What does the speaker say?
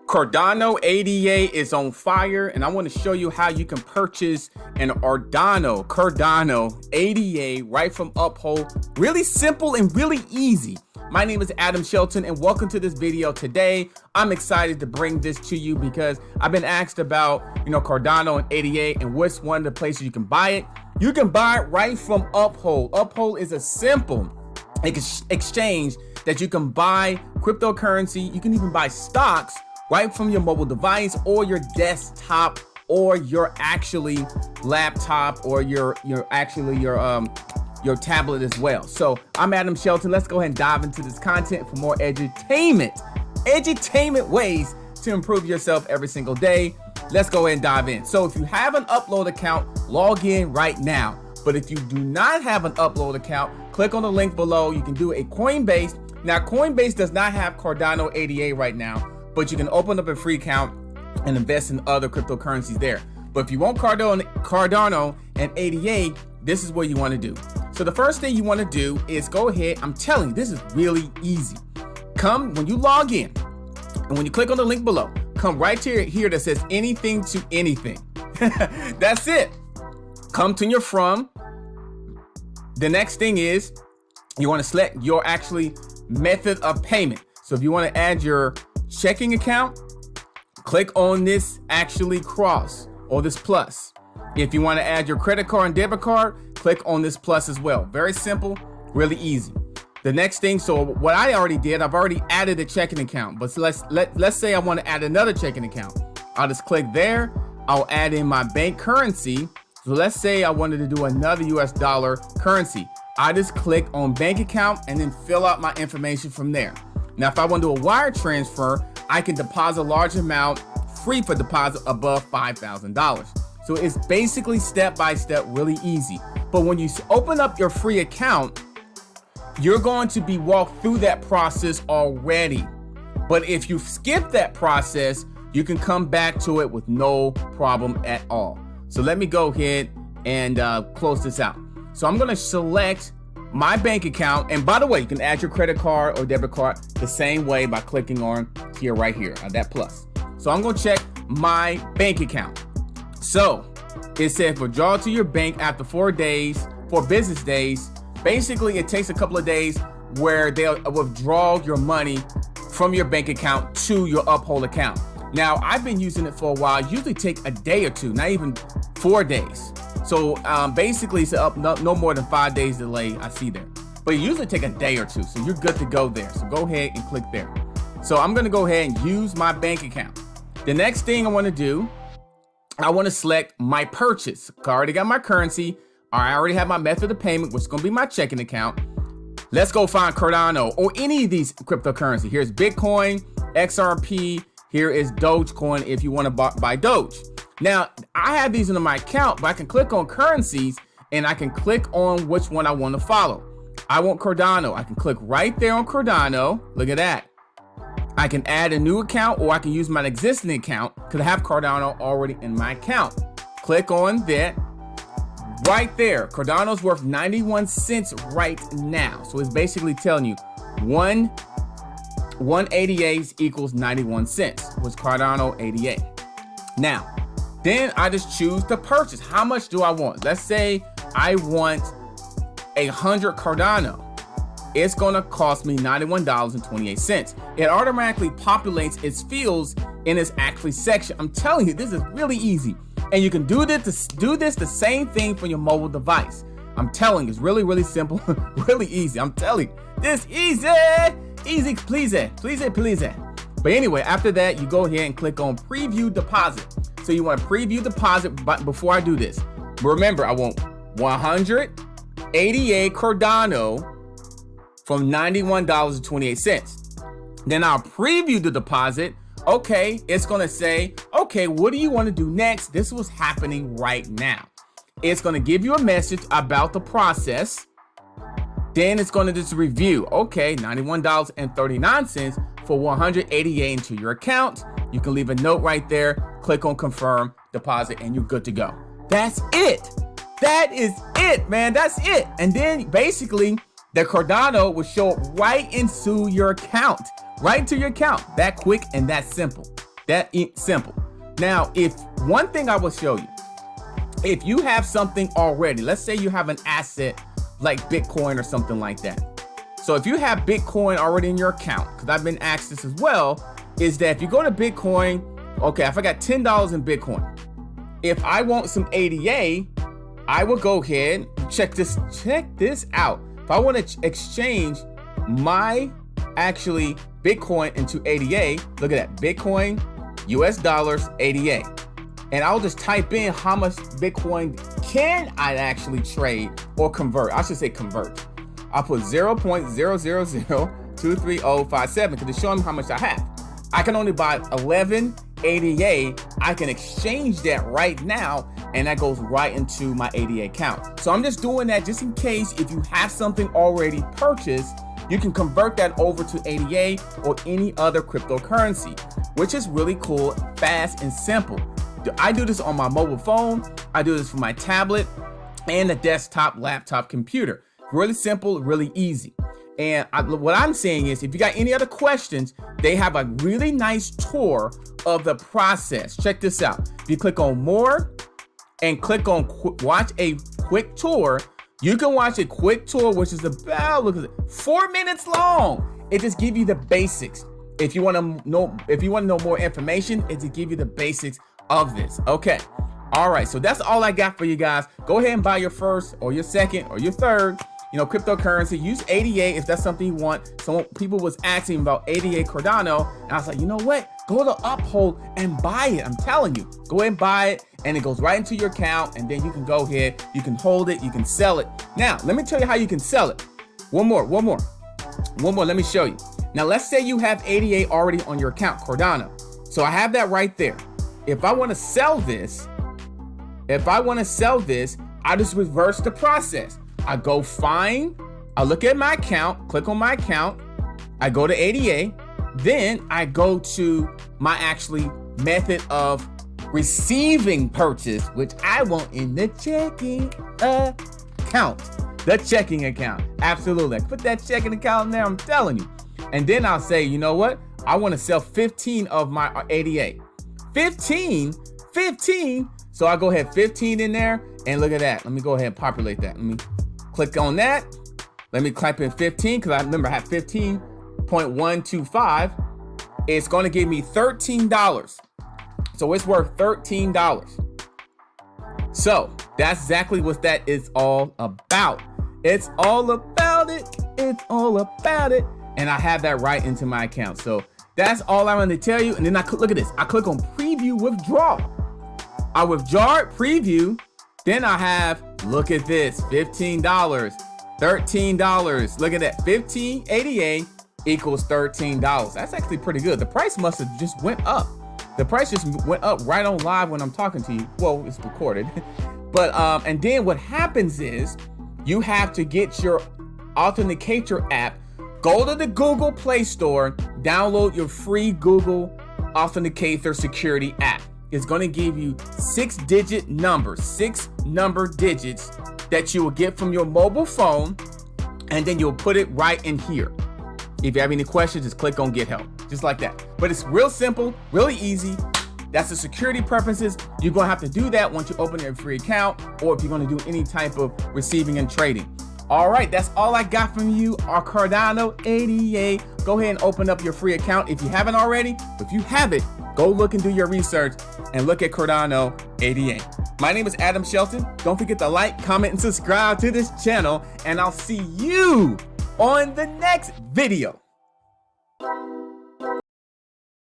Cardano ADA is on fire, and I want to show you how you can purchase an Cardano ADA right from Uphold. Really simple and really easy. My name is Adam Shelton, and welcome to this video. Today, I'm excited to bring this to you because I've been asked about, Cardano and ADA and what's one of the places you can buy it. You can buy it right from Uphold. Uphold is a simple exchange that you can buy cryptocurrency. You can even buy stocks right from your mobile device or your desktop or your laptop or your tablet as well. So I'm Adam Shelton. Let's go ahead and dive into this content for more edutainment ways to improve yourself every single day. Let's go ahead and dive in. So if you have an Upload account, log in right now. But if you do not have an Upload account, click on the link below. You can do a Coinbase. Now, Coinbase does not have Cardano ADA right now, but you can open up a free account and invest in other cryptocurrencies there. But if you want Cardano and ADA, this is what you want to do. So the first thing you want to do is go ahead. I'm telling you, this is really easy. When you log in, and when you click on the link below, come right here that says anything to anything. That's it. Come to your from. The next thing is you want to select your method of payment. So if you want to add your checking account, click on this cross or this plus. If you want to add your credit card and debit card, click on this plus as well. Very simple, really easy. The next thing, so what I already did, I've already added a checking account, but let's say I want to add another checking account. I'll just click there. I'll add in my bank currency. So let's say I wanted to do another US dollar currency. I just click on bank account and then fill out my information from there. Now, if I want to do a wire transfer, I can deposit a large amount free for deposit above $5,000. So it's basically step-by-step, really easy. But when you open up your free account, you're going to be walked through that process already. But if you skip that process, you can come back to it with no problem at all. So let me go ahead and close this out. So I'm going to select my bank account. And by the way, you can add your credit card or debit card the same way by clicking on right here, that plus. So I'm going to check my bank account. So it says withdraw to your bank after 4 business days. Basically, it takes a couple of days where they'll withdraw your money from your bank account to your Uphold account. Now, I've been using it for a while. Usually take a day or two, not even 4 days. So basically, it's no more than 5 days delay I see there. But it usually take a day or two, so you're good to go there. So go ahead and click there. So I'm going to go ahead and use my bank account. The next thing I want to do, I want to select my purchase. I already got my currency. I already have my method of payment, which is going to be my checking account. Let's go find Cardano or any of these cryptocurrency. Here's Bitcoin, XRP. Here is Dogecoin if you want to buy Doge. Now, I have these in my account, but I can click on currencies and I can click on which one I want to follow. I want Cardano. I can click right there on Cardano. Look at that. I can add a new account or I can use my existing account because I have Cardano already in my account. Click on that. Right there, Cardano's worth 91 cents right now. So it's basically telling you one ADA equals 91 cents was Cardano ADA. Now, then I just choose to purchase. How much do I want? Let's say I want 100 Cardano. It's gonna cost me $91.28. It automatically populates its fields in its section. I'm telling you, this is really easy. And you can do this the same thing for your mobile device. I'm telling you, it's really, really simple, really easy. I'm telling you, this easy please. But anyway, after that, you go ahead and click on preview deposit. So you want to preview deposit, but before I do this, remember I want 188 Cardano from $91.28. Then I'll preview the deposit. Okay, it's going to say, okay, what do you want to do next? This is what's happening right now. It's going to give you a message about the process. Then it's going to just review. Okay, $91.39 for 188 into your account. You can leave a note right there. Click on confirm deposit and you're good to go. That's it. That is it, man. That's it. And then basically the Cardano will show up right into your account. Right into your account. That quick and that simple. Simple. Now, if one thing I will show you, if you have something already, let's say you have an asset like Bitcoin or something like that. So if you have Bitcoin already in your account, because I've been asked this as well, is that if you go to Bitcoin, okay, if I got $10 in Bitcoin, if I want some ADA, I will go ahead, check this out. If I want to exchange my actually Bitcoin into ADA, look at that, Bitcoin, US dollars, ADA. And I'll just type in how much Bitcoin can I actually trade or convert. I should say convert. I'll put 0.00023057 because it's showing me how much I have. I can only buy 11 ADA. I can exchange that right now, and that goes right into my ADA account. So I'm just doing that just in case if you have something already purchased, you can convert that over to ADA or any other cryptocurrency, which is really cool, fast, and simple. I do this on my mobile phone. I do this for my tablet and a desktop laptop computer. Really simple, really easy. And what I'm saying is, if you got any other questions, they have a really nice tour of the process. Check this out. If you click on more and click on watch a quick tour, you can watch a quick tour, which is about, look at it, 4 minutes long. It just gives you the basics. If you want to know more information, it to give you the basics of this. Okay. All right. So that's all I got for you guys. Go ahead and buy your first or your second or your third, cryptocurrency. Use ADA if that's something you want. Some people was asking about ADA Cardano, and I was like, you know what? Go to Uphold and buy it. I'm telling you, go ahead and buy it, and it goes right into your account, and then you can go ahead, you can hold it, you can sell it. Now, let me tell you how you can sell it. One more. Let me show you. Now, let's say you have ADA already on your account, Cardano. So I have that right there. If I want to sell this, I just reverse the process. I go find, I look at my account, click on my account, I go to ADA, then I go to my actually method of receiving purchase, which I want in the checking account. The checking account, absolutely. Put that checking account in there, I'm telling you. And then I'll say, you know what? I want to sell 15 of my ADA. 15. So I go ahead 15 in there, and look at that. Let me go ahead and populate that. Let me click on that. Let me type in 15 because I remember I have 15.125. It's going to give me $13. So it's worth $13. So that's exactly what that is all about. It's all about it. It's all about it. And I have that right into my account. So that's all I'm going to tell you. And then look at this. I click on preview withdraw. I withdraw it, preview. Then I have, look at this, $15, $13. Look at that, 15 ADA equals $13. That's actually pretty good. The price must have just went up. The price just went up right on live when I'm talking to you. Well, it's recorded. But, and then what happens is you have to get your Authenticator app. Go to the Google Play Store, download your free Google Authenticator security app. It's going to give you 6-digit numbers, 6 number digits that you will get from your mobile phone, and then you'll put it right in here. If you have any questions, just click on get help, just like that. But it's real simple, really easy. That's the security preferences. You're going to have to do that once you open your free account, or if you're going to do any type of receiving and trading. All right, that's all I got from you, our Cardano ADA. Go ahead and open up your free account if you haven't already. If you have it, go look and do your research and look at Cardano ADA. My name is Adam Shelton. Don't forget to like, comment, and subscribe to this channel, and I'll see you on the next video.